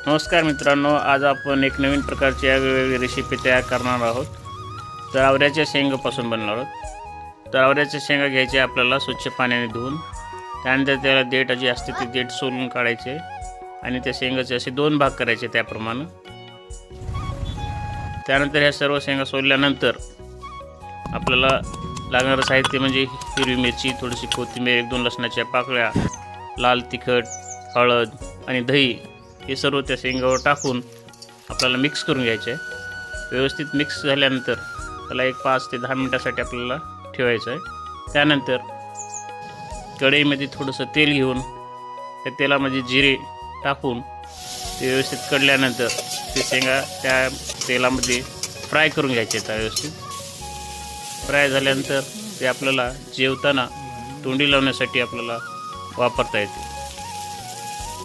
नमस्कार मित्रांनो, आज आपण एक नवीन प्रकारची वेगवेगळी रेसिपी तयार करणार आहोत. तर आवऱ्याच्या शेंगापासून बनणार आहोत. तर आवऱ्याच्या शेंगा घ्यायचे आपल्याला स्वच्छ पाण्याने धुवून. त्यानंतर त्याला देठ जी असते ती देठ सोलून काढायचे आणि त्या शेंगाचे असे 2 भाग करायचे त्याप्रमाणे. त्यानंतर ह्या सर्व शेंगा सोलल्यानंतर आपल्याला लागणारं साहित्य म्हणजे हिरवी मिरची, थोडीशी कोथिंबीर, 1-2 लसणाच्या पाकळ्या, लाल तिखट, हळद आणि दही हे सर्व त्या शेंगावर टाकून आपल्याला मिक्स करून घ्यायचे आहे. व्यवस्थित मिक्स झाल्यानंतर त्याला एक 5 ते 10 मिनिटासाठी आपल्याला ठेवायचं आहे. त्यानंतर कढईमध्ये थोडंसं तेल घेऊन त्या तेलामध्ये जिरे टाकून ते व्यवस्थित कडल्यानंतर ते शेंगा त्या तेलामध्ये फ्राय करून घ्यायचे आहेत. व्यवस्थित फ्राय झाल्यानंतर ते आपल्याला जेवताना तोंडी लावण्यासाठी आपल्याला वापरता येते.